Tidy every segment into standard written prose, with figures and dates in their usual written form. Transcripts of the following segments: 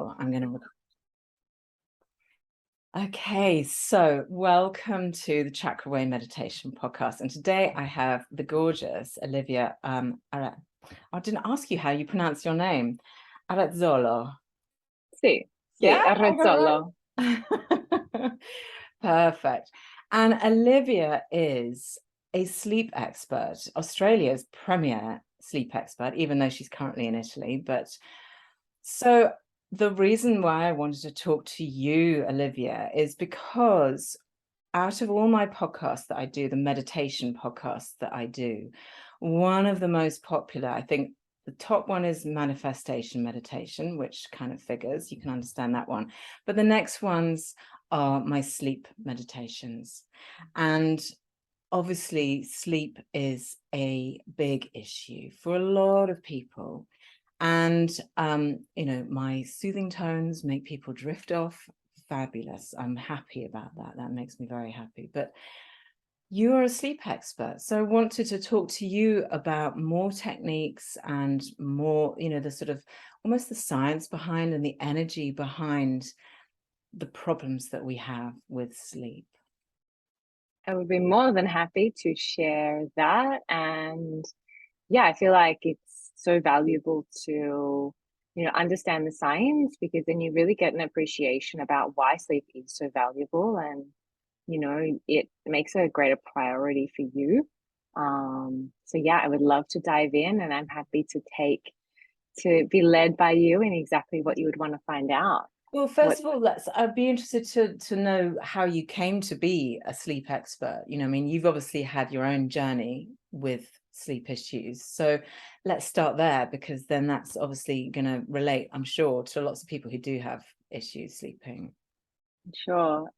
sure. I'm going to. Okay, so welcome to the Chakra Way Meditation Podcast. And today I have the gorgeous Olivia. I didn't ask you how you pronounce your name. Arezzolo. Sì, Yeah, Arezzolo. Perfect. And Olivia is a sleep expert, Australia's premier sleep expert, even though she's currently in Italy. But so the reason why I wanted to talk to you, Olivia, is because out of all my podcasts that I do, the meditation podcasts that I do, one of the most popular, I think the top one is manifestation meditation, which kind of figures, you can understand that one. But the next ones are my sleep meditations. And obviously, sleep is a big issue for a lot of people. And, my soothing tones make people drift off. Fabulous. I'm happy about that. That makes me very happy. But you are a sleep expert. So I wanted to talk to you about more techniques and more, the sort of almost the science behind and the energy behind the problems that we have with sleep. I would be more than happy to share that. And yeah, I feel like it's so valuable to, understand the science, because then you really get an appreciation about why sleep is so valuable, and, it makes it a greater priority for you. So yeah, I would love to dive in, and I'm happy to be led by you in exactly what you would want to find out. Well, first of all, I'd be interested to know how you came to be a sleep expert. You've obviously had your own journey with sleep issues. So let's start there, because then that's obviously going to relate, I'm sure, to lots of people who do have issues sleeping. Sure.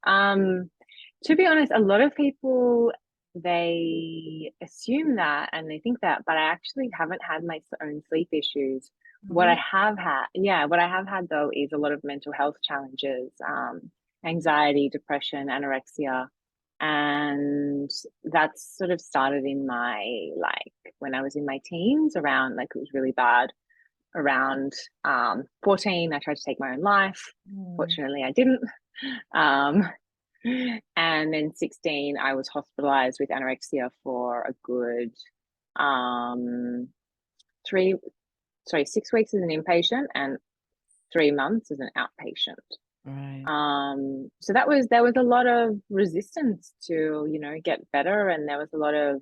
To be honest, a lot of people, they assume that and they think that, but I actually haven't had my own sleep issues. What I have had though is a lot of mental health challenges, anxiety, depression, anorexia. And that's sort of started in when I was in my teens, around, it was really bad around 14. I tried to take my own life. Fortunately, I didn't. Um, and then 16, I was hospitalized with anorexia for a good 6 weeks as an inpatient and 3 months as an outpatient. Right. So there was a lot of resistance to, get better. And there was a lot of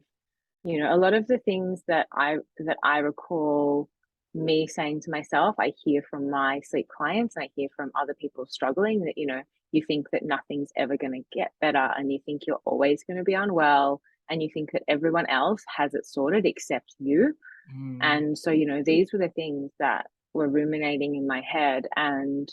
the things that I recall me saying to myself, I hear from my sleep clients, and I hear from other people struggling, that, you think that nothing's ever going to get better, and you think you're always going to be unwell, and you think that everyone else has it sorted except you. And so, these were the things that were ruminating in my head. And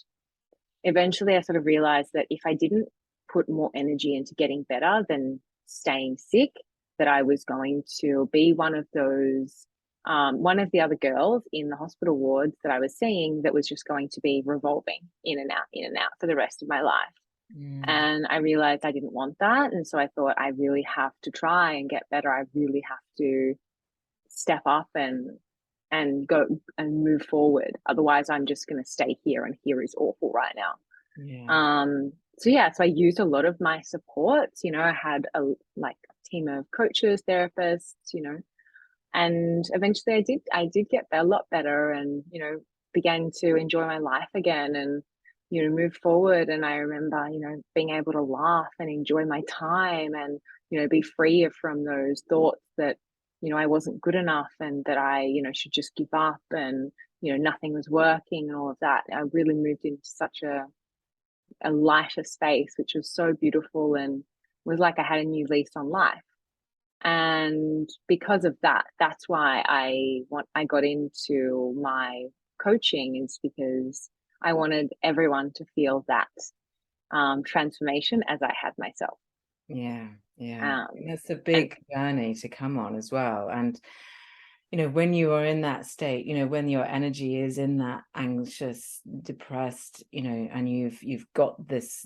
eventually I sort of realized that if I didn't put more energy into getting better than staying sick, that I was going to be one of the other girls in the hospital wards that I was seeing, that was just going to be revolving in and out for the rest of my life. And I realized I didn't want that. And so I thought, I really have to try and get better. I really have to step up and go and move forward. Otherwise, I'm just going to stay here, and here is awful right now. Yeah. So I used a lot of my supports. I had a team of coaches, therapists, and eventually I did get a lot better, and began to enjoy my life again, and move forward. And I remember being able to laugh and enjoy my time, and be free from those thoughts that I wasn't good enough, and that I should just give up, and nothing was working, and all of that. I really moved into such a lighter space, which was so beautiful, and was like I had a new lease on life. And because of that, that's why I got into my coaching, is because I wanted everyone to feel that transformation as I had myself. Yeah. That's a big journey to come on as well. And when you are in that state, when your energy is in that anxious, depressed, and you've got this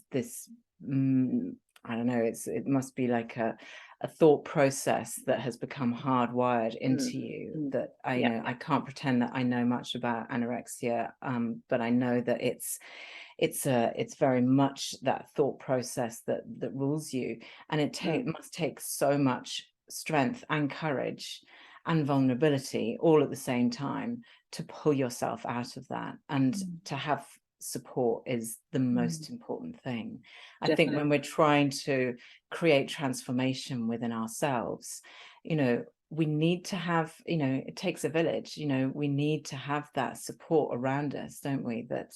I don't know, it must be like a thought process that has become hardwired into you, that you Yeah. know, I can't pretend that I know much about anorexia, but I know that it's very much that thought process that rules you, and it must take so much strength and courage and vulnerability all at the same time to pull yourself out of that, and to have support is the most important thing. I think when we're trying to create transformation within ourselves, you know, we need to have, you know, it takes a village, you know, we need to have that support around us, don't we, that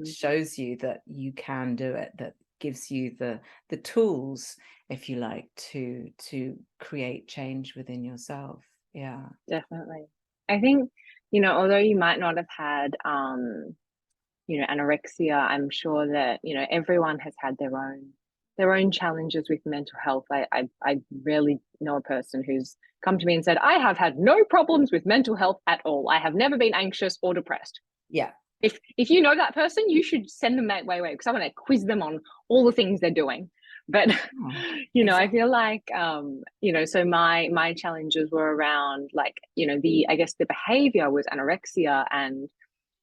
shows you that you can do it, that gives you the tools, if you like, to create change within yourself. Yeah, Definitely. I think, you know, although you might not have had you know, anorexia, I'm sure that, you know, everyone has had their own challenges with mental health. I rarely know a person who's come to me and said, I have had no problems with mental health at all. I have never been anxious or depressed. yeah. If you know that person, you should send them that way because I want to quiz them on all the things they're doing. But you know, Exactly. I feel like you know, so my challenges were around like, you know, I guess the behavior was anorexia, and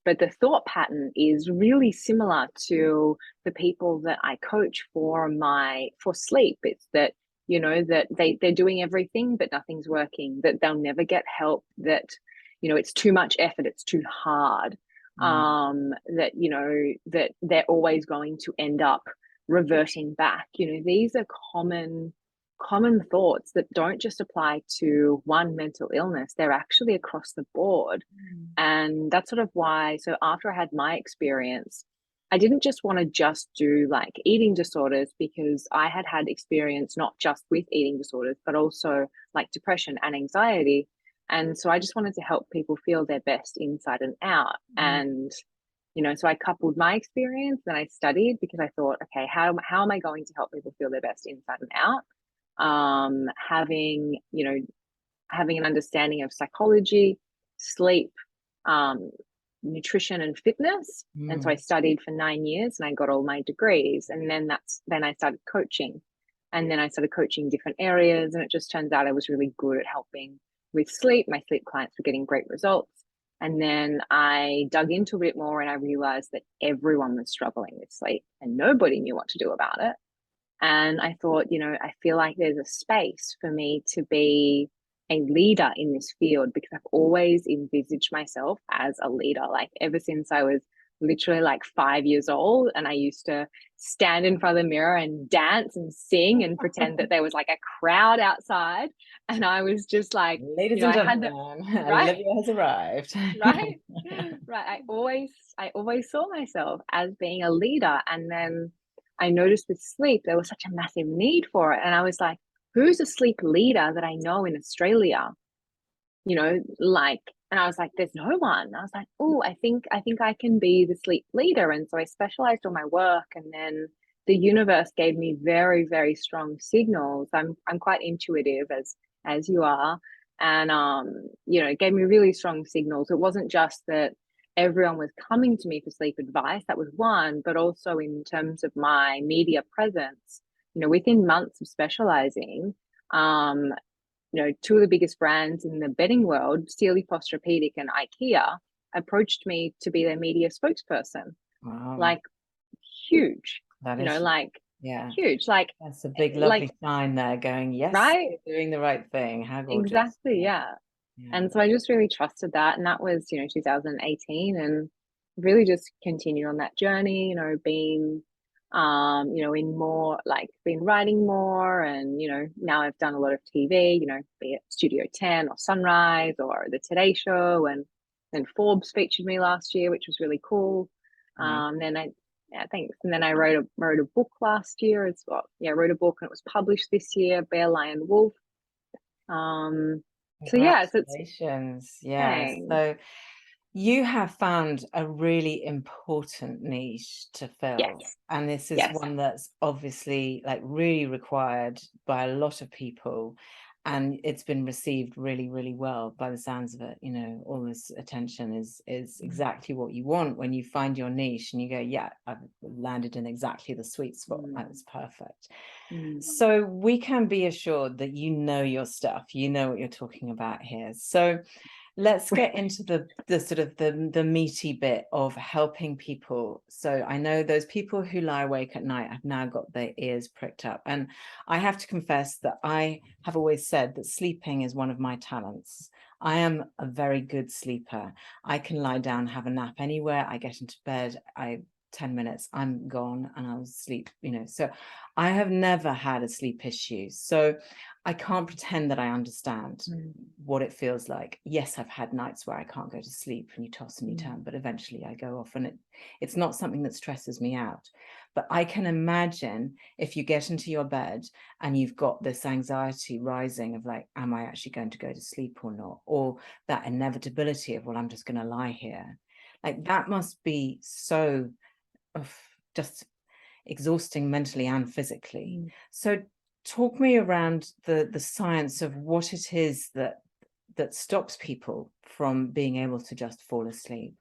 but the thought pattern is really similar to the people that I coach for sleep. It's that, you know, that they're doing everything but nothing's working, that they'll never get help, that, you know, it's too much effort, it's too hard, that, you know, that they're always going to end up reverting back. You know, these are common thoughts that don't just apply to one mental illness, they're actually across the board. And that's sort of why, so after I had my experience, I didn't just want to just do like eating disorders, because I had had experience not just with eating disorders, but also like depression and anxiety. And so I just wanted to help people feel their best inside and out. And, you know, so I coupled my experience, and I studied because I thought, okay, how am I going to help people feel their best inside and out? Having, you know, having an understanding of psychology, sleep, nutrition and fitness. And so I studied for 9 years and I got all my degrees. And then I started coaching. And then I started coaching different areas. And it just turns out I was really good at helping with sleep. My sleep clients were getting great results. And then I dug into a bit more and I realized that everyone was struggling with sleep and nobody knew what to do about it. And I thought, you know, I feel like there's a space for me to be a leader in this field, because I've always envisaged myself as a leader, like ever since I was literally like 5 years old. And I used to stand in front of the mirror and dance and sing and pretend that there was like a crowd outside. And I was just like, Ladies you know, and I had the gentlemen, right, Olivia has arrived. right, right. I always saw myself as being a leader. And then I noticed with sleep, there was such a massive need for it. And I was like, who's a sleep leader that I know in Australia? You know, like, and I was like, there's no one. I was like, oh, I think I can be the sleep leader. And so I specialized on my work, and then the universe gave me very, very strong signals. I'm quite intuitive as you are. And you know, it gave me really strong signals. It wasn't just that everyone was coming to me for sleep advice, that was one, but also in terms of my media presence, you know, within months of specializing, you know, two of the biggest brands in the bedding world, Sealy Posturepedic and IKEA, approached me to be their media spokesperson. Wow, Like, huge, that you know, is, like yeah, huge, that's a big, like, lovely sign there going, yes, right? you're doing the right thing. How gorgeous. Exactly, Yeah, yeah. yeah. And so I just really trusted that. And that was, you know, 2018, and really just continued on that journey, you know, being, you know, in more like been writing more. And, you know, now I've done a lot of TV, you know, be it Studio 10 or Sunrise or The Today Show. And then Forbes featured me last year, which was really cool. Wow. Yeah, thanks. And then I wrote a book last year as well. Yeah, I wrote a book and it was published this year, Bear, Lion, Wolf. Um, so yeah, so it's Congratulations. Yeah. thanks. So you have found a really important niche to fill. Yes, And this is yes. one that's obviously like really required by a lot of people. and it's been received really, really well by the sounds of it. You know, all this attention is exactly what you want when you find your niche and you go, yeah, I've landed in exactly the sweet spot. That's perfect. So we can be assured that you know your stuff, you know what you're talking about here. So let's get into the sort of the meaty bit of helping people. So I know those people who lie awake at night have now got their ears pricked up. And I have to confess that I have always said that sleeping is one of my talents. I am a very good sleeper. I can lie down, have a nap anywhere. I get into bed, 10 minutes, I'm gone and I'll sleep, you know. So I have never had a sleep issue. So I can't pretend that I understand what it feels like. Yes, I've had nights where I can't go to sleep and you toss and you turn, but eventually I go off, and it's not something that stresses me out. But I can imagine if you get into your bed and you've got this anxiety rising of like, am I actually going to go to sleep or not? Or that inevitability of, well, I'm just going to lie here. Like that must be so just exhausting mentally and physically. So talk me around the science of what it is that stops people from being able to just fall asleep.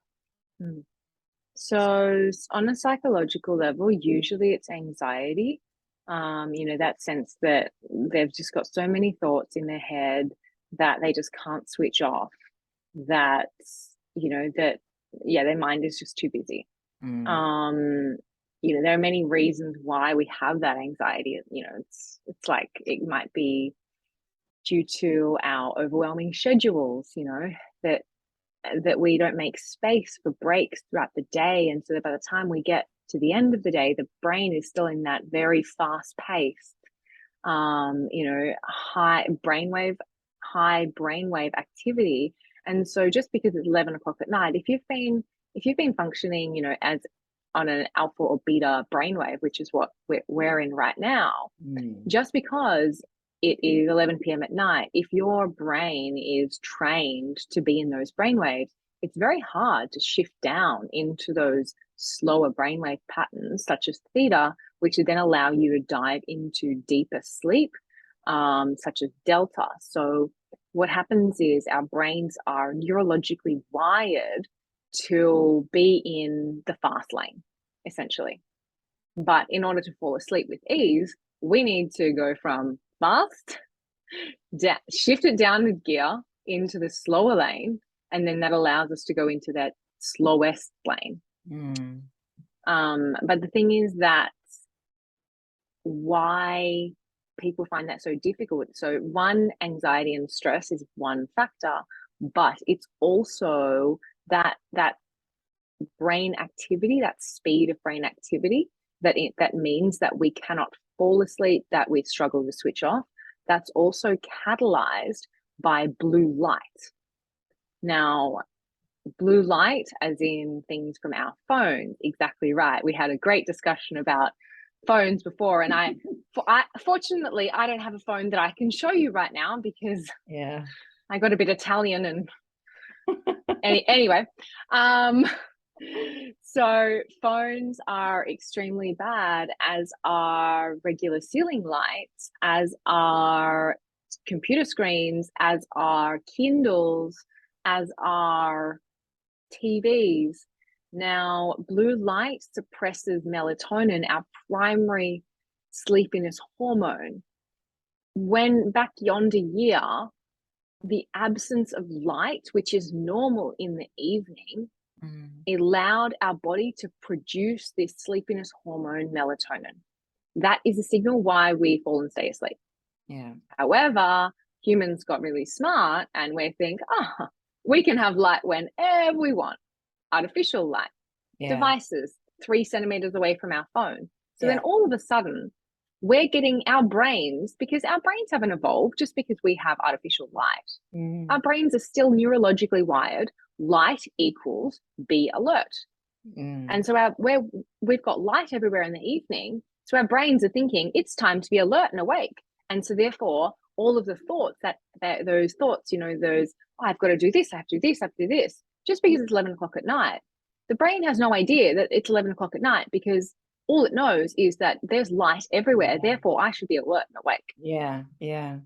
So on a psychological level, usually it's anxiety. You know, that sense that they've just got so many thoughts in their head that they just can't switch off, that, you know, that, yeah, their mind is just too busy. You know, there are many reasons why we have that anxiety. You know, it's like it might be due to our overwhelming schedules, you know, that we don't make space for breaks throughout the day. And so that by the time we get to the end of the day, the brain is still in that very fast paced, you know, high brainwave activity. And so just because it's 11 o'clock at night, if you've been functioning, you know, as on an alpha or beta brainwave, which is what we're in right now, just because it is 11 p.m. at night, if your brain is trained to be in those brainwaves, it's very hard to shift down into those slower brainwave patterns, such as theta, which would then allow you to dive into deeper sleep, such as delta. So what happens is our brains are neurologically wired to be in the fast lane, essentially. But in order to fall asleep with ease, we need to go from fast, shift it down with gear into the slower lane, and then that allows us to go into that slowest lane. But the thing is that why people find that so difficult. So one, anxiety and stress is one factor, but it's also that brain activity, that speed of brain activity, that means that we cannot fall asleep, that we struggle to switch off. That's also catalyzed by blue light. Now, blue light, as in things from our phones, exactly right. We had a great discussion about phones before, and I fortunately I don't have a phone that I can show you right now because I got a bit Italian and anyway. So phones are extremely bad, as are regular ceiling lights, as are computer screens, as are Kindles, as are TVs. Now, blue light suppresses melatonin, our primary sleepiness hormone. When back yonder year, the absence of light, which is normal in the evening, allowed our body to produce this sleepiness hormone, melatonin. That is a signal why we fall and stay asleep. However, humans got really smart and we think, we can have light whenever we want. Artificial light, devices 3 centimeters away from our phone. So then all of a sudden, we're getting our brains, because our brains haven't evolved just because we have artificial light. Our brains are still neurologically wired. Light equals be alert. And so we've got light everywhere in the evening. So our brains are thinking it's time to be alert and awake. And so therefore, all of the thoughts those thoughts, you know, those, I've got to do this, I have to do this, I have to do this, just because it's 11 o'clock at night. The brain has no idea that it's 11 o'clock at night because all it knows is that there's light everywhere, therefore I should be alert and awake. Yeah, yeah.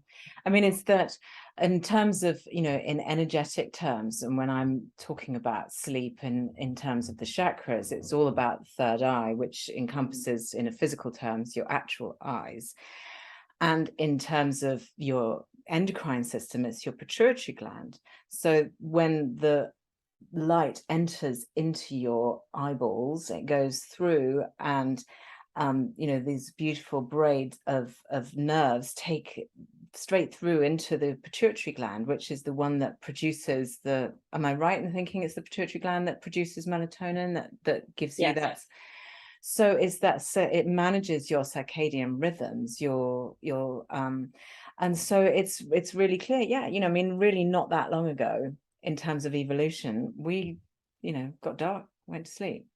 I mean, it's that in terms of, you know, in energetic terms, and when I'm talking about sleep in terms of the chakras, it's all about the third eye, which encompasses, in a physical terms, your actual eyes. And in terms of your endocrine system, it's your pituitary gland. So when the light enters into your eyeballs, it goes through, and you know, these beautiful braids of nerves take straight through into the pituitary gland, which is the one that produces the, am I right in thinking it's the pituitary gland that produces melatonin, that gives you that? So is that, so it manages your circadian rhythms, your and so it's really clear. Yeah, you know, I mean, really not that long ago, in terms of evolution, we, you know, got dark, went to sleep.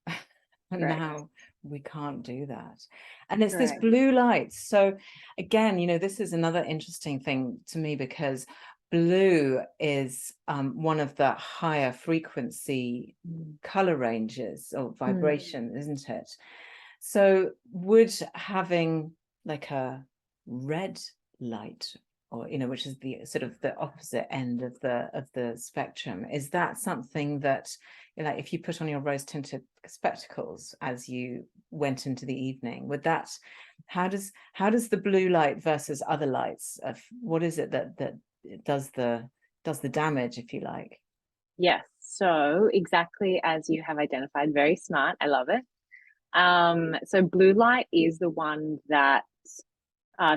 And Correct. now we can't do that. And it's Correct. this blue light. So again, you know, this is another interesting thing to me, because blue is one of the higher frequency color ranges or vibration, isn't it? So would having like a red light, or, you know, which is the sort of the opposite end of the spectrum, is that something that, like, if you put on your rose tinted spectacles as you went into the evening, would that, how does the blue light versus other lights, of what is it that does the damage, if you like? Yes. So exactly as you have identified, very smart. I love it. So blue light is the one that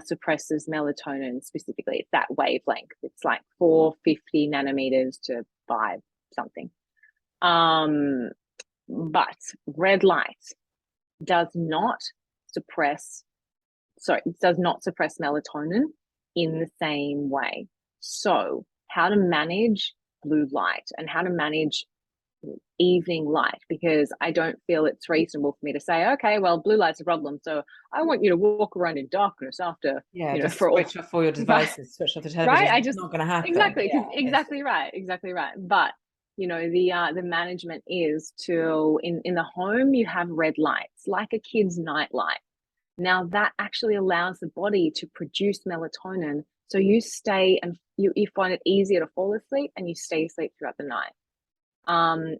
suppresses melatonin specifically. It's that wavelength. It's like 450 nanometers to 5 something. But red light does not suppress, it does not suppress melatonin in the same way. So how to manage blue light and how to manage evening light, because I don't feel it's reasonable for me to say, okay, well, blue light's a problem, so I want you to walk around in darkness after, Yeah, you know, just for all, switch off all your devices, switch off the television. right? I It's just not going to happen. exactly, Yeah, exactly right, exactly right. But you know, the management is to in the home you have red lights like a kid's night light. Now that actually allows the body to produce melatonin, so you stay and you find it easier to fall asleep and you stay asleep throughout the night.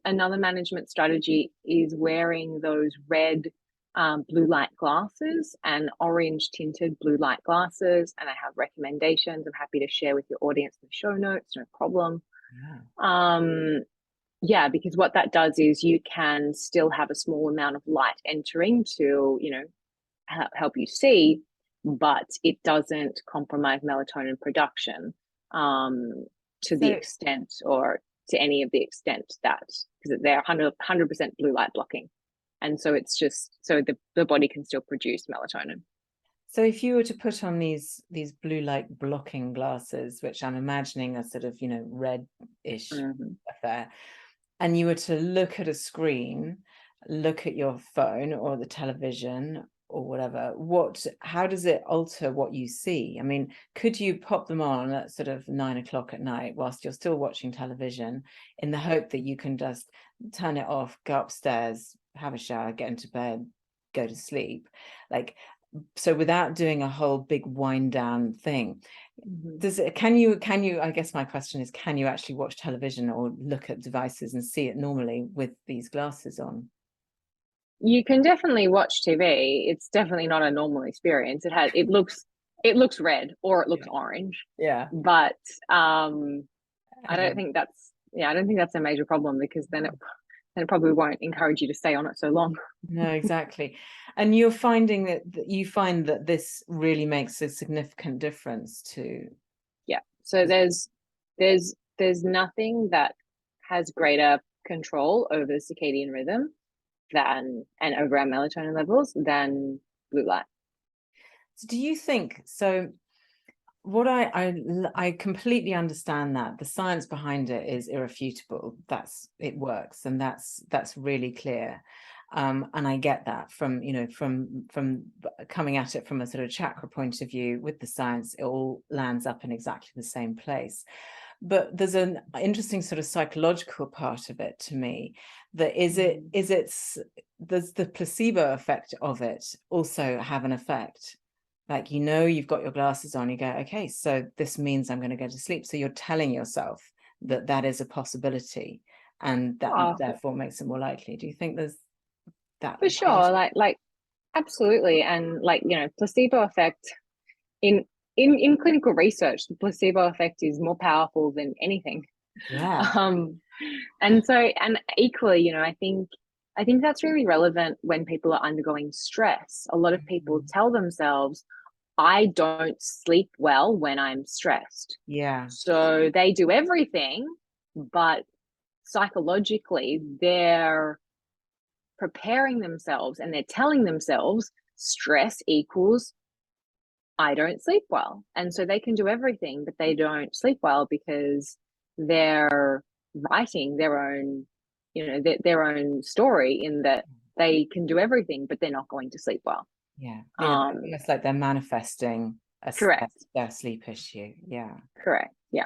Another management strategy is wearing those red blue light glasses and orange tinted blue light glasses. And I have recommendations I'm happy to share with your audience in the show notes, no problem. Yeah, because what that does is you can still have a small amount of light entering to, you know, help you see, but it doesn't compromise melatonin production to the so extent, or to any of the extent that, because they're 100% blue light blocking. And so it's just so the body can still produce melatonin. So if you were to put on these blue light blocking glasses, which I'm imagining are sort of, you know, red-ish affair, and you were to look at a screen, look at your phone or the television or whatever, how does it alter what you see? I mean, could you pop them on at sort of 9 o'clock at night whilst you're still watching television, in the hope that you can just turn it off, go upstairs, have a shower, get into bed, go to sleep? Like, so without doing a whole big wind down thing, can you, I guess my question is, can you actually watch television or look at devices and see it normally with these glasses on? You can definitely watch TV. It's definitely not a normal experience. It looks red or it looks orange. Yeah. But I don't think that's a major problem, because then it probably won't encourage you to stay on it so long. No, exactly. And you're finding that you find that this really makes a significant difference to. Yeah. So there's nothing that has greater control over circadian rhythm and over our melatonin levels than blue light. So do you think, so what I completely understand that the science behind it is irrefutable. It works, and that's really clear. And I get that from, you know, from coming at it from a sort of chakra point of view with the science, it all lands up in exactly the same place. but there's an interesting sort of psychological part of it to me, that does the placebo effect of it also have an effect? Like, you've got your glasses on, you go, okay, so this means I'm going to go to sleep. So you're telling yourself that that is a possibility, and that Oh, therefore makes it more likely. Do you think there's that for part? sure. Like absolutely. And like, placebo effect in clinical research, the placebo effect is more powerful than anything. Yeah. Um, and so, and equally, I think that's really relevant when people are undergoing stress. A lot of people Mhm. tell themselves, I don't sleep well when I'm stressed. Yeah. So they do everything, but psychologically, they're preparing themselves and they're telling themselves stress equals I don't sleep well. And so they can do everything, but they don't sleep well because they're writing their own, their own story, in that they can do everything, but they're not going to sleep well. Yeah. Yeah. Um, Almost like they're manifesting correct, their sleep issue. Yeah. correct. Yeah.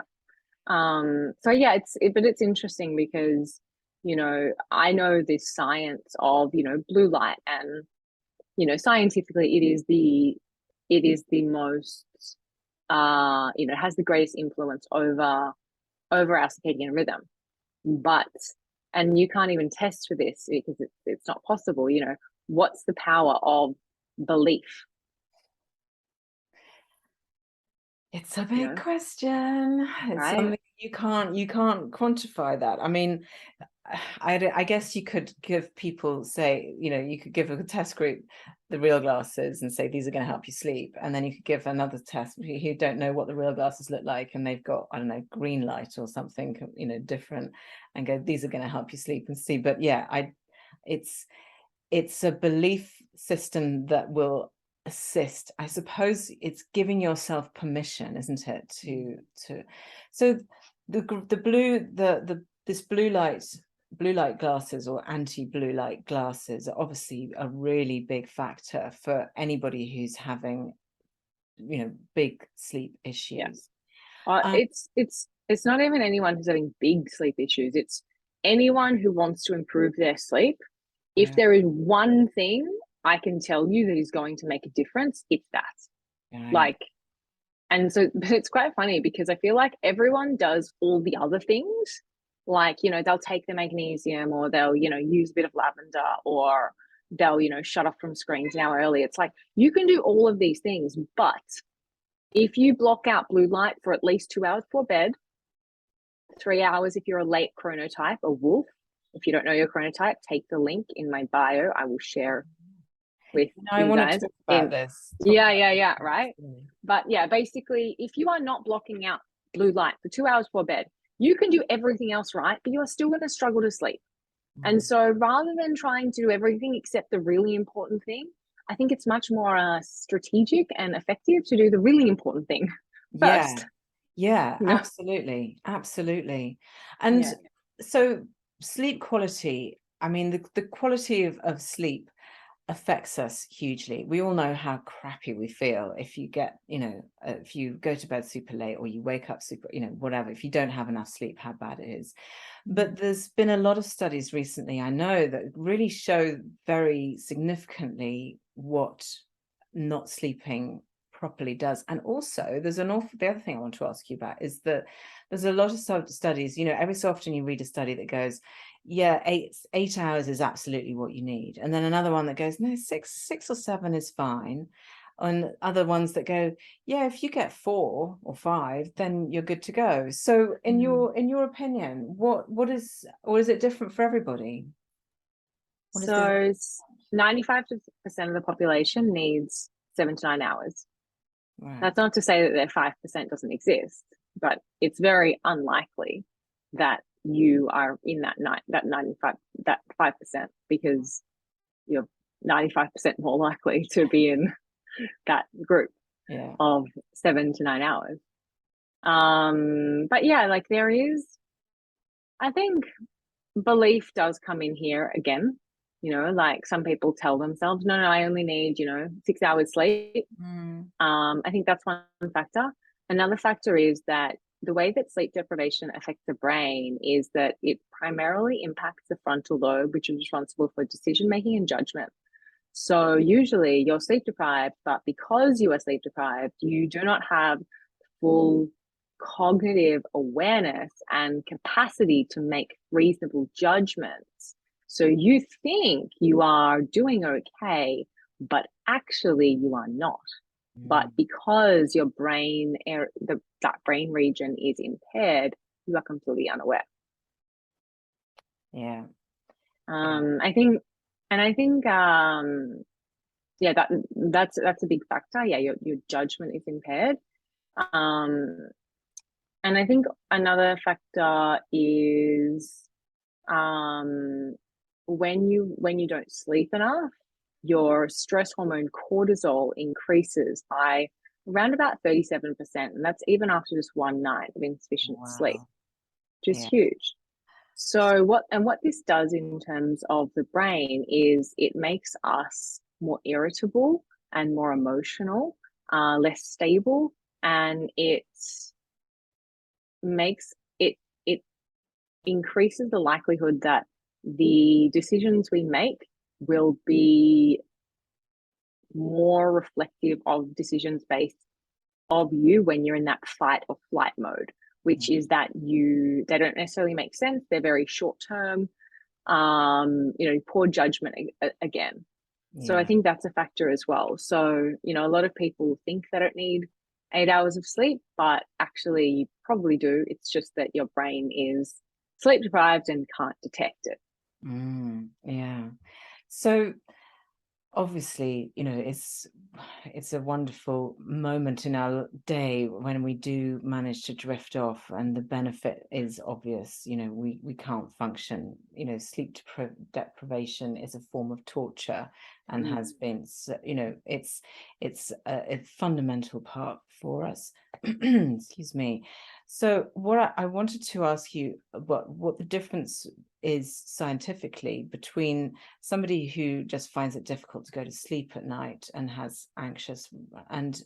So yeah, but it's interesting because, I know this science of, blue light, and, scientifically it is the most, has the greatest influence over our circadian rhythm. But, and you can't even test for this because it's not possible, what's the power of belief, It's a big question. It's right? something you can't quantify that. I mean, I guess you could give people, say, you could give a test group the real glasses and say these are going to help you sleep, and then you could give another test who don't know what the real glasses look like, and they've got, I don't know, green light or something, different, and go, these are going to help you sleep and see. But yeah, it's it's a belief system that will assist. I suppose it's giving yourself permission, isn't it, to so the blue the this blue light glasses, or anti-blue light glasses, are obviously a really big factor for anybody who's having big sleep Yeah. issues. um, It's not even anyone who's having big sleep issues. It's anyone who wants to improve their sleep. If yeah, there is one thing I can tell you that is going to make a difference, it's that. right. Like, and so, but it's quite funny because I feel like everyone does all the other things. Like, they'll take the magnesium, or they'll, use a bit of lavender, or they'll, shut off from screens an hour early. It's like you can do all of these things, but if you block out blue light for at least 2 hours before bed, 3 hours if you're a late chronotype, a wolf. If you don't know your chronotype, take the link in my bio. I will share with I you want to guys. talk about In this. Yeah, right. But yeah, basically, if you are not blocking out blue light for 2 hours before bed, you can do everything else right, but you are still going to struggle to sleep. And Mm. so, rather than trying to do everything except the really important thing, I think it's much more strategic and effective to do the really important thing Yeah. first. Yeah, You know? absolutely. Absolutely. And Yeah. so sleep quality, I mean, the quality of sleep affects us hugely. We all know how crappy we feel if you get, if you go to bed super late, or you wake up super, whatever, if you don't have enough sleep, how bad it is. But there's been a lot of studies recently, I know, that really show very significantly what not sleeping properly does. And also the other thing I want to ask you about is that there's a lot of studies, every so often you read a study that goes, yeah, 8 hours is absolutely what you need, and then another one that goes, no, six or seven is fine, and other ones that go, yeah, if you get 4 or 5, then you're good to go. So in your opinion, what is, or is it different for everybody? What is the So 95% of the population needs 7 to 9 hours. right? That's not to say that their 5% doesn't exist, but it's very unlikely that you are in that 95, that 5%, because you're 95% more likely to be in that group Yeah. of 7 to 9 hours. But yeah, like there is, I think belief does come in here again. Like some people tell themselves, no, I only need, 6 hours sleep. Mm. I think that's one factor. Another factor is that the way that sleep deprivation affects the brain is that it primarily impacts the frontal lobe, which is responsible for decision making and judgment. So usually you're sleep deprived, but because you are sleep deprived, you do not have full cognitive awareness and capacity to make reasonable judgments. So you think you are doing okay, but actually you are not. But because your brain, that brain region is impaired, you are completely unaware. Yeah. I think, yeah, that's a big factor. Yeah, your judgment is impaired. And I think another factor is when you don't sleep enough, your stress hormone cortisol increases by around about 37%, and that's even after just one night of insufficient sleep, which is huge. So what this does in terms of the brain is it makes us more irritable and more emotional, less stable, and it increases the likelihood that the decisions we make will be more reflective of decisions based of you when you're in that fight or flight mode, which is that they don't necessarily make sense. They're very short term, poor judgment again. So I think that's a factor as well. So, a lot of people think they don't need 8 hours of sleep, but actually you probably do. It's just that your brain is sleep deprived and can't detect it. Yeah. So obviously, it's a wonderful moment in our day when we do manage to drift off, and the benefit is obvious. We can't function. Sleep deprivation is a form of torture and has been, it's a fundamental part for us. Excuse me. So what I wanted to ask you about what the difference is scientifically between somebody who just finds it difficult to go to sleep at night and has anxious and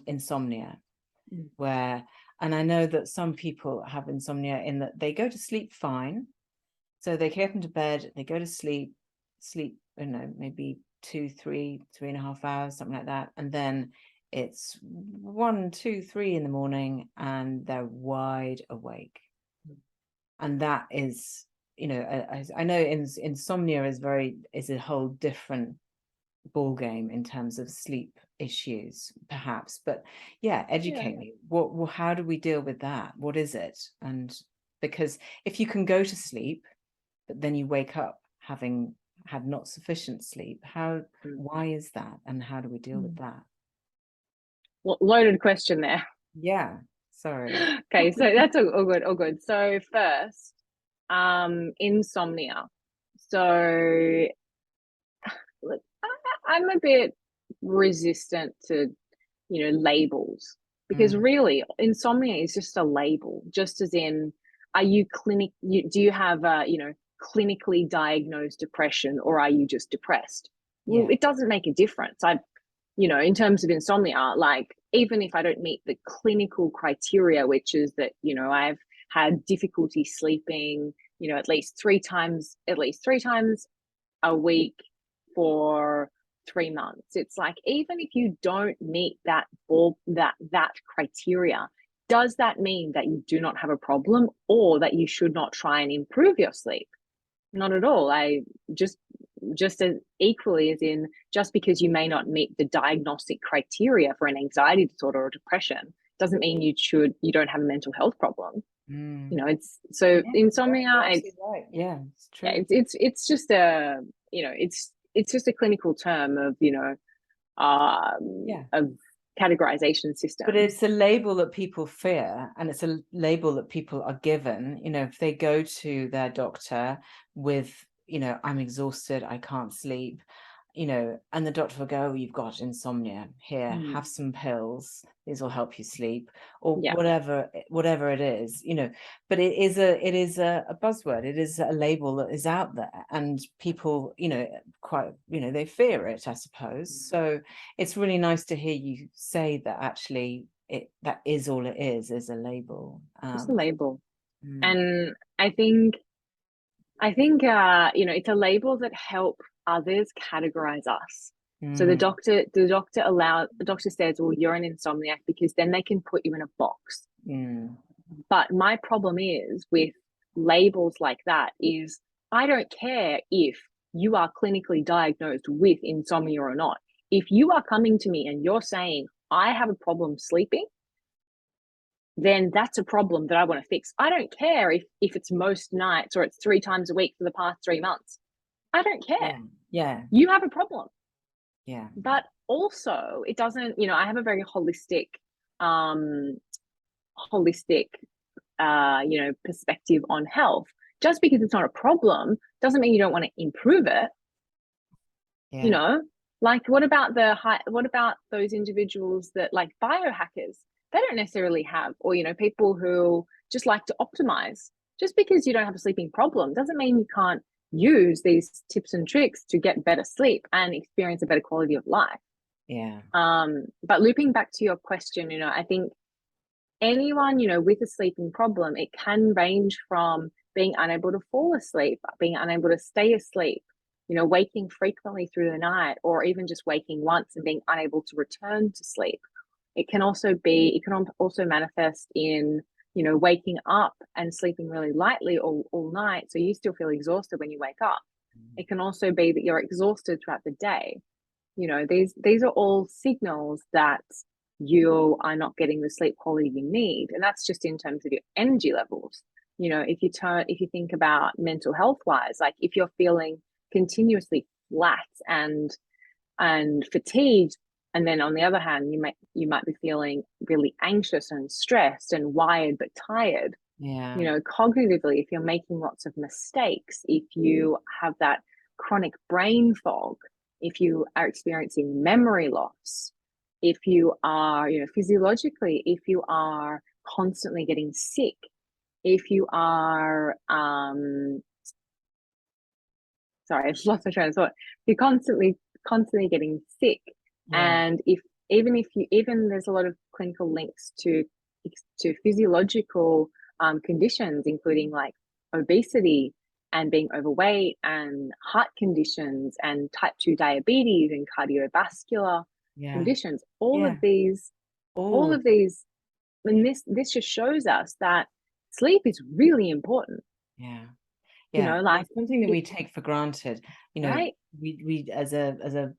insomnia, and I know that some people have insomnia in that they go to sleep fine, so they get into bed, they go to sleep, maybe 3.5 hours, something like that, and then it's 1, 2, 3 in the morning and they're wide awake. And that is, I know insomnia is a whole different ball game in terms of sleep issues, perhaps. But educate me. How do we deal with that? What is it? And because if you can go to sleep, but then you wake up having had not sufficient sleep, why is that? And how do we deal with that? Well, loaded question there. Yeah. Sorry. Okay, so that's all good. So first, insomnia. So look, I'm a bit resistant to, labels, because really insomnia is just a label, just as in, do you have clinically diagnosed depression, or are you just depressed? Well, it doesn't make a difference. In terms of insomnia, like, even if I don't meet the clinical criteria, which is that, I've had difficulty sleeping, at least three times a week for 3 months. It's like, even if you don't meet that criteria, does that mean that you do not have a problem, or that you should not try and improve your sleep? Not at all. I just as equally as in, just because you may not meet the diagnostic criteria for an anxiety disorder or depression doesn't mean you don't have a mental health problem. It's so insomnia. It's right. Yeah, it's true. It's just a it's just a clinical term of of categorization system. But it's a label that people fear, and it's a label that people are given. If they go to their doctor with, I'm exhausted, I can't sleep, and the doctor will go, oh, you've got insomnia, here, have some pills, these will help you sleep, or whatever it is, but it is a buzzword. It is a label that is out there, and people, quite, they fear it, I suppose. So it's really nice to hear you say that actually that is all it is a label. Just a label. Mm. And I think you know, it's a label that help others categorize us. So the doctor says, well, you're an insomniac, because then they can put you in a box. But my problem is with labels like that is, I don't care if you are clinically diagnosed with insomnia or not. If you are coming to me and you're saying, I have a problem sleeping, then that's a problem that I want to fix. I don't care if it's most nights or it's 3 times a week for the past 3 months. I don't care. Yeah. You have a problem. Yeah. But also, it doesn't, you know, I have a very holistic, you know, perspective on health. Just because it's not a problem doesn't mean you don't want to improve it. Yeah. You know, like what about those individuals that, like, biohackers? They don't necessarily have, or, you know, people who just like to optimize. Just because you don't have a sleeping problem doesn't mean you can't use these tips and tricks to get better sleep and experience a better quality of life. Yeah. But looping back to your question, you know, I think anyone, you know, with a sleeping problem, it can range from being unable to fall asleep, being unable to stay asleep, you know, waking frequently through the night, or even just waking once and being unable to return to sleep. It can also manifest in, you know, waking up and sleeping really lightly all night, so you still feel exhausted when you wake up. It can also be that you're exhausted throughout the day. You know, these are all signals that you are not getting the sleep quality you need, and that's just in terms of your energy levels. You know, if you think about mental health wise, like if you're feeling continuously flat and fatigued, and then on the other hand you might be feeling really anxious and stressed and wired but tired. Yeah. You know, cognitively, if you're making lots of mistakes, if you have that chronic brain fog, if you are experiencing memory loss, if you are, you know, physiologically, if you are constantly getting sick, if you are sorry, I just lost my train of thought. If you're constantly getting sick, and even there's a lot of clinical links to physiological conditions, including like obesity and being overweight and heart conditions and type 2 diabetes and cardiovascular conditions. All of these, and this just shows us that sleep is really important. Yeah. You know, like it's something that we take for granted. You know, right? we as a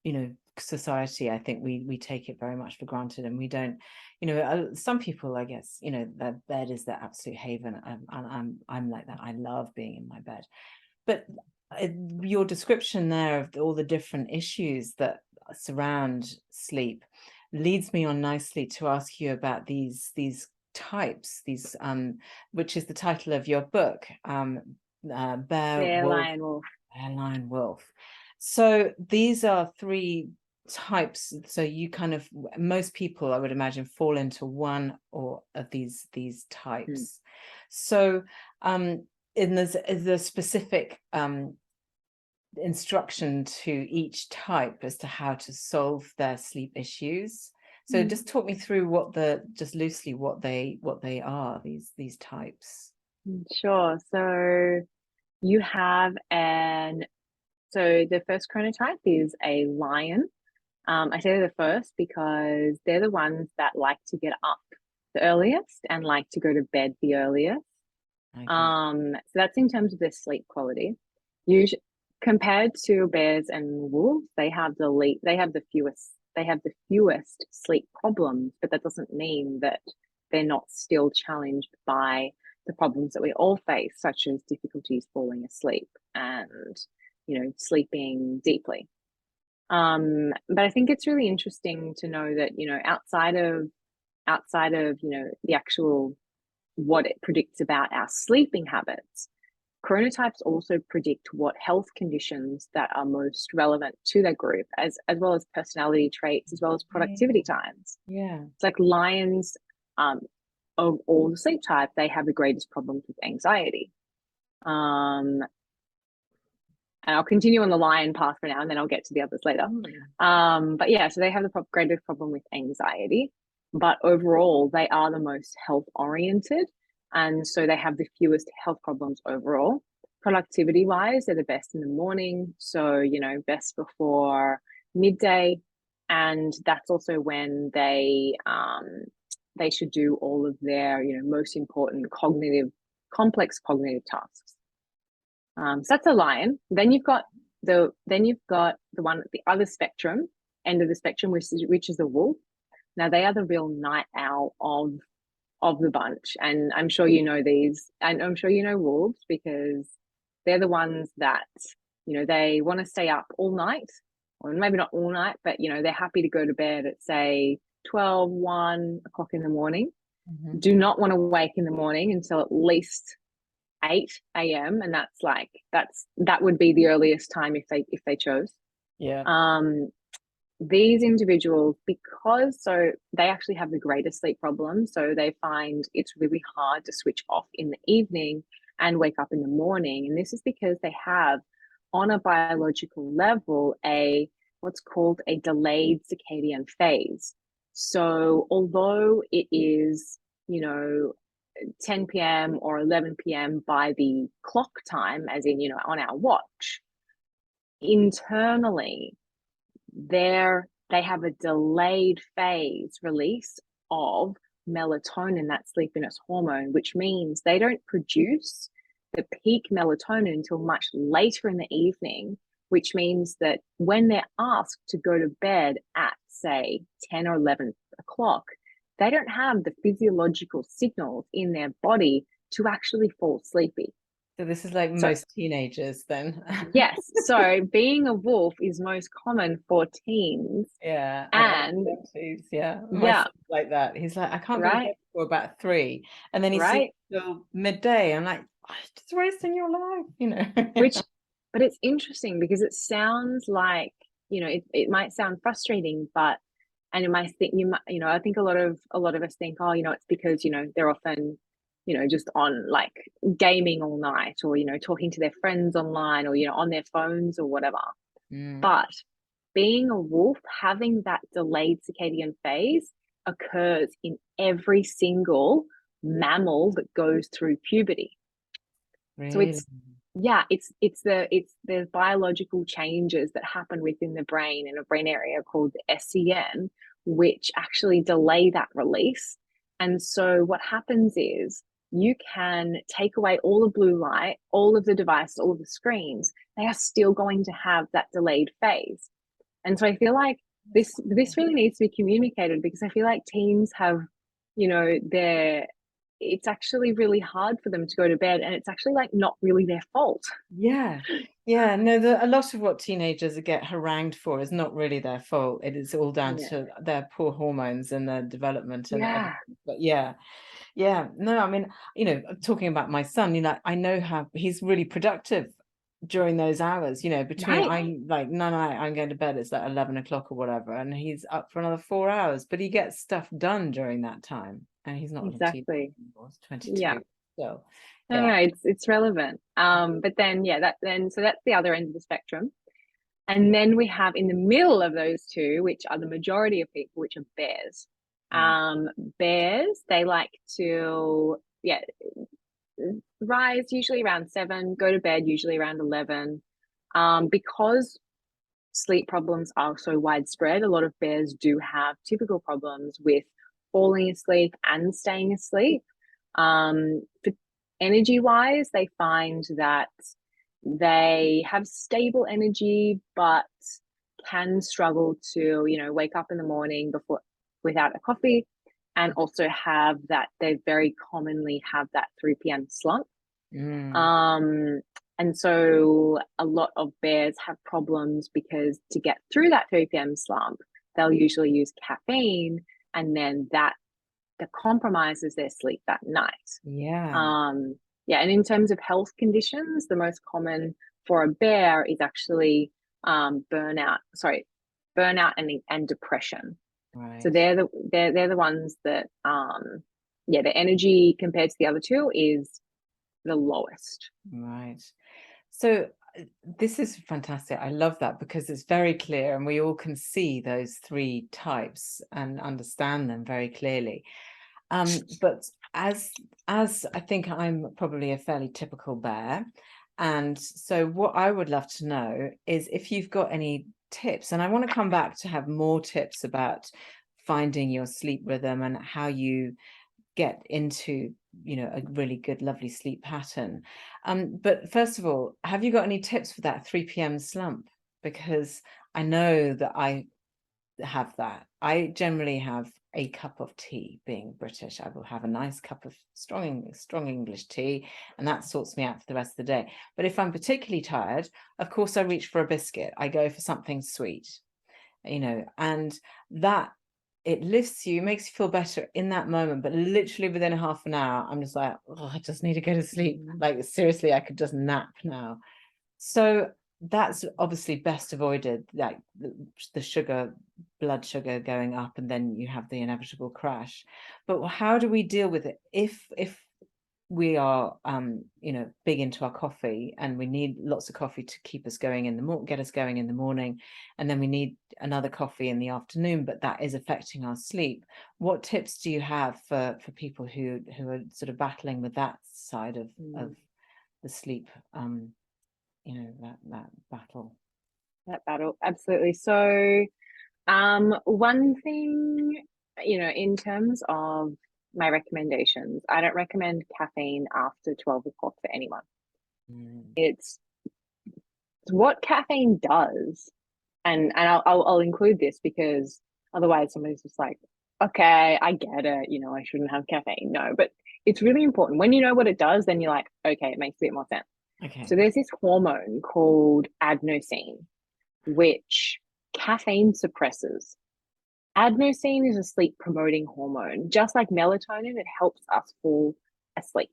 you know, society, I think we take it very much for granted, and we don't, you know, some people, I guess, you know, their bed is their absolute haven. I'm like that. I love being in my bed. But your description there of all the different issues that surround sleep leads me on nicely to ask you about these types, which is the title of your book, Bear, Wolf, Lion, Wolf. Bear, Lion, Wolf. So these are 3 types. So you kind of, most people, I would imagine, fall into one or of these types. So is there specific instruction to each type as to how to solve their sleep issues? So just talk me through just loosely what they are, these types. Sure. So you have so the first chronotype is a lion. I say the first because they're the ones that like to get up the earliest and like to go to bed the earliest. Okay. So that's in terms of their sleep quality. Compared to bears and wolves, they have the fewest sleep problems, but that doesn't mean that they're not still challenged by the problems that we all face, such as difficulties falling asleep and, you know, sleeping deeply. But I think it's really interesting to know that, you know, outside of, you know, the actual what it predicts about our sleeping habits, chronotypes also predict what health conditions that are most relevant to their group, as well as personality traits, as well as productivity times. It's like lions, of all the sleep type, they have the greatest problems with anxiety. And I'll continue on the lion path for now, and then I'll get to the others later. But yeah, so they have the greatest problem with anxiety. but overall they are the most health oriented, and so they have the fewest health problems overall. Productivity wise, they're the best in the morning, so best before midday, and that's also when they should do all of their most important complex cognitive tasks. So that's a lion. Then you've got the one at the other spectrum, end of the spectrum, which is the wolf. Now they are the real night owl of the bunch, and I'm sure you know these, and I'm sure you know wolves, because they're the ones that they want to stay up all night, or maybe not all night, but they're happy to go to bed at say 12, 1 o'clock in the morning. Mm-hmm. Do not want to wake in the morning until at least 8 a.m. and that would be the earliest time if they chose. Yeah. These individuals, because so they actually have the greatest sleep problem, so they find it's really hard to switch off in the evening and wake up in the morning. And this is because they have, on a biological level, what's called a delayed circadian phase. So although it is 10 p.m. or 11 p.m. by the clock time, as in on our watch, internally they have a delayed phase release of melatonin, that sleepiness hormone, which means they don't produce the peak melatonin until much later in the evening, which means that when they're asked to go to bed at say 10 or 11 o'clock, they don't have the physiological signals in their body to actually fall sleepy. So this is like most teenagers then. Yes. So being a wolf is most common for teens. Yeah. And yeah. My son's like that. He's like, I can't go to bed before about 3. And then he sleeps till midday. I'm like, it's just wasting your life, But it's interesting because it sounds like, it might sound frustrating, but and it might think I think a lot of us think, oh, it's because they're often just on like gaming all night, or talking to their friends online, or on their phones or whatever. But being a wolf, having that delayed circadian phase occurs in every single mammal that goes through puberty. Really? So it's the biological changes that happen within the brain, in a brain area called the SCN, which actually delay that release. And so what happens is, you can take away all the blue light, all of the devices, all of the screens, they are still going to have that delayed phase. And so I feel like this really needs to be communicated, because I feel like teens have, it's actually really hard for them to go to bed, and it's actually like not really their fault. Yeah. No, a lot of what teenagers get harangued for is not really their fault. It is all down to their poor hormones and their development and everything. But no, I mean, talking about my son, I know how he's really productive during those hours, between I'm like, no, I'm going to bed, it's like 11 o'clock or whatever, and he's up for another 4 hours, but he gets stuff done during that time, and he's not exactly anymore, he's 22. So no, it's relevant. But then so that's the other end of the spectrum. And then we have in the middle of those two, which are the majority of people, which are bears. Bears, they like to rise usually around 7, go to bed usually around 11. Because sleep problems are so widespread, a lot of bears do have typical problems with falling asleep and staying asleep. For energy wise, they find that they have stable energy, but can struggle to wake up in the morning without a coffee, and also have that they very commonly have that 3 p.m. slump. And so a lot of bears have problems, because to get through that 3 p.m. slump, they'll usually use caffeine, and then that compromises their sleep that night. And in terms of health conditions, the most common for a bear is actually burnout and depression. So they're the ones that the energy compared to the other two is the lowest. So this is fantastic. I love that because it's very clear and we all can see those three types and understand them very clearly. But as I think I'm probably a fairly typical bear, and so what I would love to know is if you've got any tips, and I want to come back to have more tips about finding your sleep rhythm and how you get into, you know, a really good, lovely sleep pattern. But first of all, have you got any tips for that 3 p.m. slump? Because I know that I have that. I generally have a cup of tea. Being British, I will have a nice cup of strong English tea, and that sorts me out for the rest of the day. But if I'm particularly tired, of course I reach for a biscuit. I go for something sweet, you know, and that, it lifts you, makes you feel better in that moment, but literally within a half an hour I'm just like, oh, I just need to go to sleep. Like, seriously, I could just nap now. So that's obviously best avoided, like the sugar, blood sugar going up, and then you have the inevitable crash. But how do we deal with it if we are you know, big into our coffee and we need lots of coffee to keep us going in the morning, get us going in the morning, and then we need another coffee in the afternoon, but that is affecting our sleep? What tips do you have for people who are sort of battling with that side of the sleep, you know, that battle? That battle, absolutely. So one thing, you know, in terms of my recommendations, I don't recommend caffeine after 12 o'clock for anyone. It's what caffeine does, and I'll include this because otherwise somebody's just like, okay, I get it, you know, I shouldn't have caffeine. No, but it's really important. When you know what it does, then you're like, okay, it makes a bit more sense. Okay. So there's this hormone called adenosine, which caffeine suppresses. Adenosine is a sleep promoting hormone. Just like melatonin, it helps us fall asleep.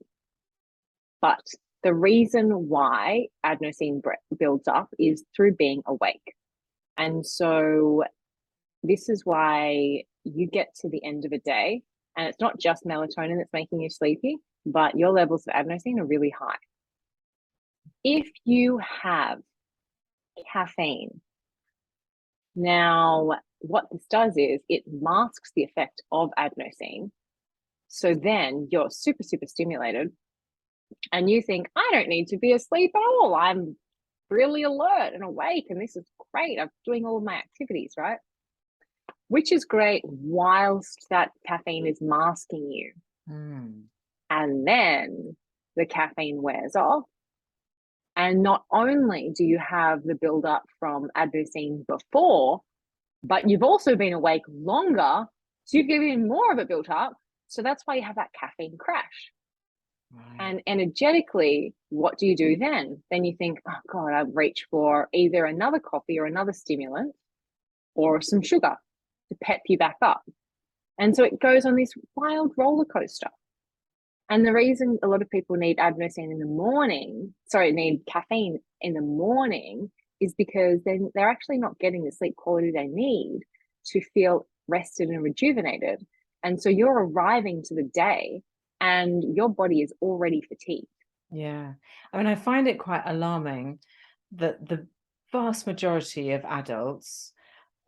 But the reason why adenosine builds up is through being awake. And so this is why you get to the end of a day, and it's not just melatonin that's making you sleepy, but your levels of adenosine are really high. If you have caffeine, now what this does is it masks the effect of adenosine. So then you're super, super stimulated and you think, I don't need to be asleep at all. I'm really alert and awake and this is great. I'm doing all of my activities, right? Which is great whilst that caffeine is masking you. And then the caffeine wears off. And not only do you have the buildup from adenosine before, but you've also been awake longer. So you've given more of it built up. So that's why you have that caffeine crash. Right. And energetically, what do you do then? Then you think, oh God, I've reached for either another coffee or another stimulant or some sugar to pep you back up. And so it goes on this wild roller coaster. And the reason a lot of people need adenosine in the morning, need caffeine in the morning, is because they're actually not getting the sleep quality they need to feel rested and rejuvenated. And so you're arriving to the day and your body is already fatigued. Yeah. I mean, I find it quite alarming that the vast majority of adults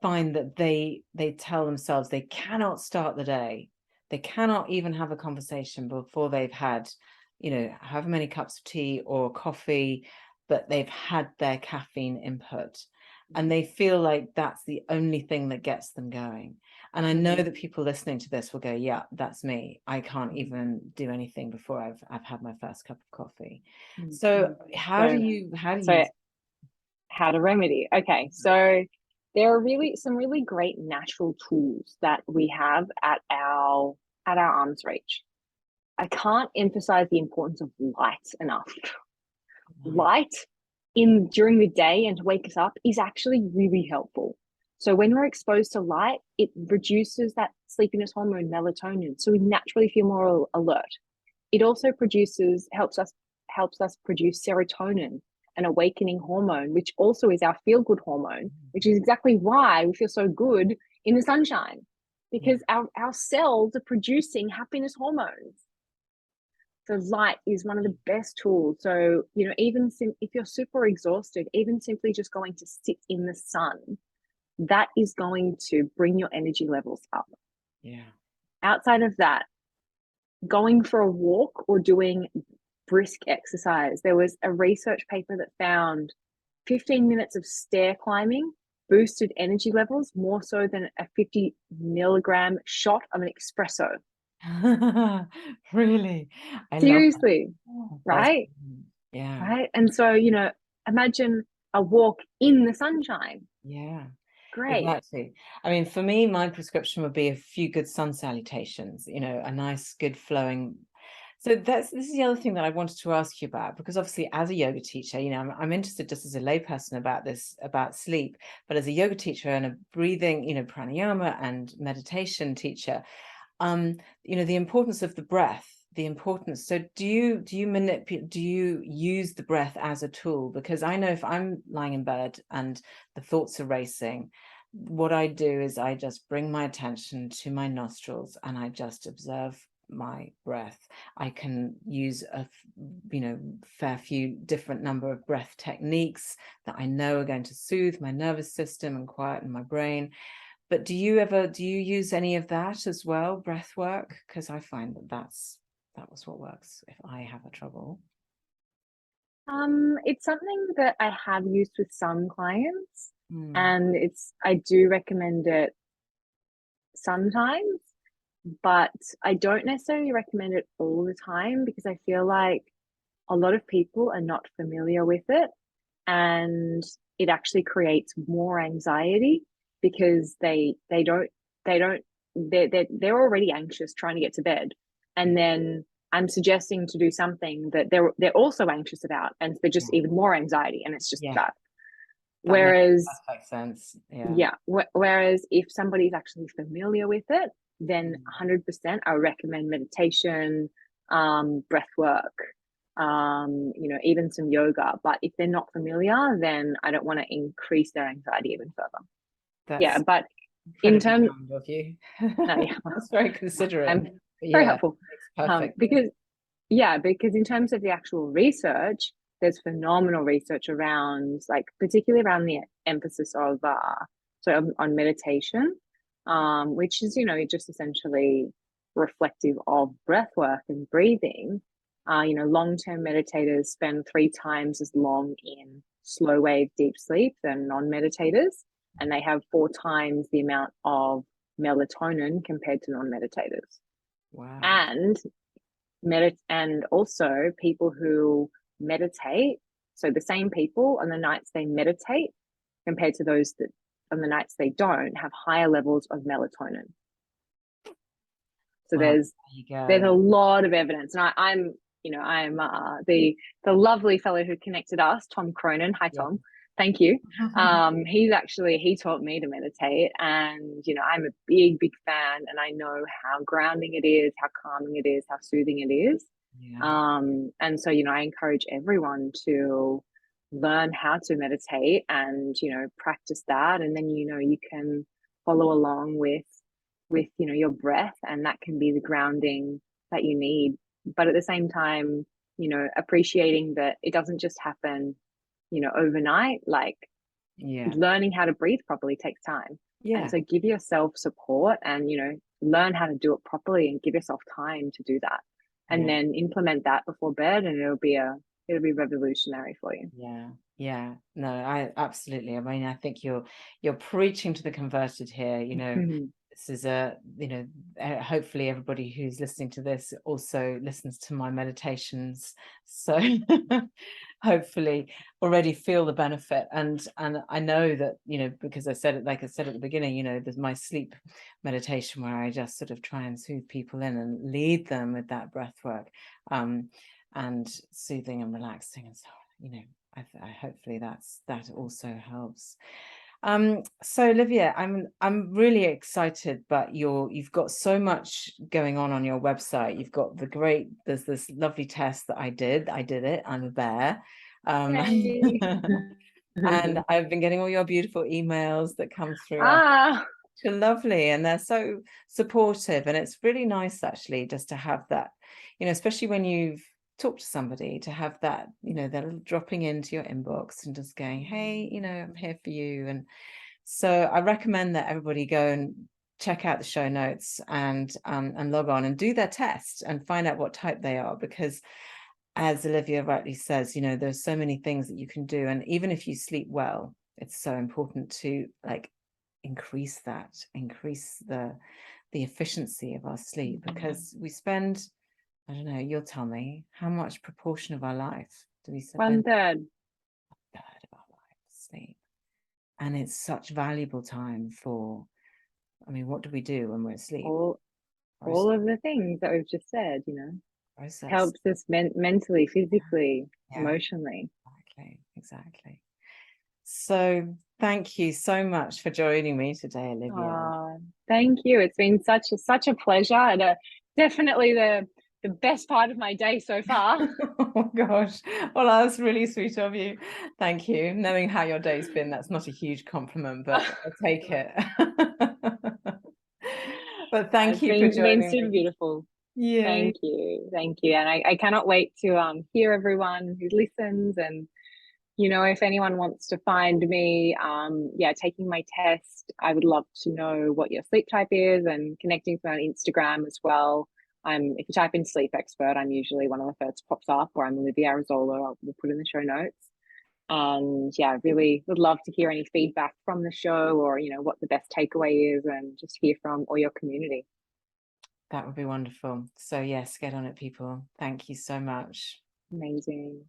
find that they tell themselves they cannot start the day. They cannot even have a conversation before they've had, you know, however many cups of tea or coffee, but they've had their caffeine input. And they feel like that's the only thing that gets them going. And I know that people listening to this will go, yeah, that's me. I can't even do anything before I've had my first cup of coffee. So how to remedy? Okay, so there are some really great natural tools that we have at our arm's reach. I can't emphasize the importance of light enough. Light during the day and to wake us up is actually really helpful. So when we're exposed to light, it reduces that sleepiness hormone melatonin, so we naturally feel more alert. It also helps us produce serotonin, an awakening hormone, which also is our feel-good hormone, which is exactly why we feel so good in the sunshine, because our cells are producing happiness hormones. So light is one of the best tools. So, you know, even if you're super exhausted, even simply just going to sit in the sun, that is going to bring your energy levels up. Yeah. Outside of that, going for a walk or doing brisk exercise. There was a research paper that found 15 minutes of stair climbing boosted energy levels more so than a 50 milligram shot of an espresso. Really? I love that. Seriously, Oh, that's right? yeah. Right. And so, you know, imagine a walk in the sunshine. Yeah. Great. Exactly. I mean, for me, my prescription would be a few good sun salutations, you know, a nice, good flowing. So this is the other thing that I wanted to ask you about, because obviously as a yoga teacher, you know, I'm interested just as a layperson about this, about sleep, but as a yoga teacher and a breathing, you know, pranayama and meditation teacher, you know, the importance of the breath, the importance. So do you manipulate, do you use the breath as a tool? Because I know if I'm lying in bed and the thoughts are racing, what I do is I just bring my attention to my nostrils and I just observe my breath. I can use a, you know, fair few different number of breath techniques that I know are going to soothe my nervous system and quieten my brain. But do you use any of that as well, breath work? Because I find that that was what works if I have a trouble. It's something that I have used with some clients, Mm, and I do recommend it sometimes, but I don't necessarily recommend it all the time because I feel like a lot of people are not familiar with it, and it actually creates more anxiety because they don't they're already anxious trying to get to bed, and yeah, then I'm suggesting to do something that they're also anxious about, and they're just yeah, even more anxiety, and it's just yeah. that. That makes Whereas, perfect sense. Yeah. yeah, whereas if somebody's actually familiar with it, then Mm, 100% I recommend meditation, breath work, you know, even some yoga. But if they're not familiar, then I don't want to increase their anxiety even further. Yeah, that's but in incredibly terms, kind of you. no, yeah, That's very considerate. I'm But very yeah, helpful. makes perfect sense. Because yeah, because in terms of the actual research, there's phenomenal research around, like, particularly around the emphasis of, on meditation, which is, you know, just essentially reflective of breath work and breathing. You know, long-term meditators spend 3 times as long in slow wave deep sleep than non-meditators, and they have 4 times the amount of melatonin compared to non-meditators. Wow. And and also people who meditate, so the same people on the nights they meditate compared to those that on the nights they don't have higher levels of melatonin. So Well, there you there's a go. lot of evidence, and I'm, you know, I'm the lovely fellow who connected us, Tom Cronin. Hi, Yeah. Tom. Thank you. He taught me to meditate, and you know, I'm a big fan, and I know how grounding it is, how calming it is, how soothing it is. Yeah. And so, you know, I encourage everyone to learn how to meditate and, you know, practice that, and then, you know, you can follow along with, you know, your breath, and that can be the grounding that you need. But at the same time, you know, appreciating that it doesn't just happen, you know, overnight. Like, Yeah. learning how to breathe properly takes time. And Yeah. so give yourself support, and, you know, learn how to do it properly and give yourself time to do that. And Yeah. then implement that before bed, and it'll be revolutionary for you. Yeah, yeah, no, I absolutely. I mean, I think you're preaching to the converted here. You know, this is a, you know, hopefully everybody who's listening to this also listens to my meditations. So hopefully already feel the benefit. And I know that, you know, because I said it, like I said at the beginning, you know, there's my sleep meditation where I just sort of try and soothe people in and lead them with that breath work. And soothing and relaxing and so on, you know, I hopefully that also helps. So Olivia, I'm really excited, but you've got so much going on your website. You've got there's this lovely test that I did it, I'm a bear. Yay. And I've been getting all your beautiful emails that come through. Ah, They're lovely, and they're so supportive, and it's really nice actually just to have that, especially when you've talked to somebody, to have that, they're little dropping into your inbox and just going, hey, I'm here for you. And so I recommend that everybody go and check out the show notes and log on and do their test and find out what type they are, because as Olivia rightly says, there's so many things that you can do. And even if you sleep well, it's so important to increase the efficiency of our sleep, because we spend, I don't know, you'll tell me, how much proportion of our life do we spend? 1/3. A third of our life sleep. And it's such valuable time for, what do we do when we're asleep? All of the things that we've just said, Process. helps us mentally, physically, emotionally. Exactly. So thank you so much for joining me today, Olivia. Thank you. It's been such a pleasure, and definitely the best part of my day so far. Oh gosh, well, that's really sweet of you. Thank you. Knowing how your day's been, that's not a huge compliment, but I'll take it. But thank you for It's been joining super me. beautiful. Yeah. Thank you, and I cannot wait to hear everyone who listens. And if anyone wants to find me, taking my test, I would love to know what your sleep type is, and connecting to me on Instagram as well. If you type in sleep expert, I'm usually one of the first pops up, or I'm Olivia Arezzolo. We'll put in the show notes. And yeah, really would love to hear any feedback from the show, or what the best takeaway is, and just hear from all your community. That would be wonderful. So yes, get on it, people. Thank you so much. Amazing.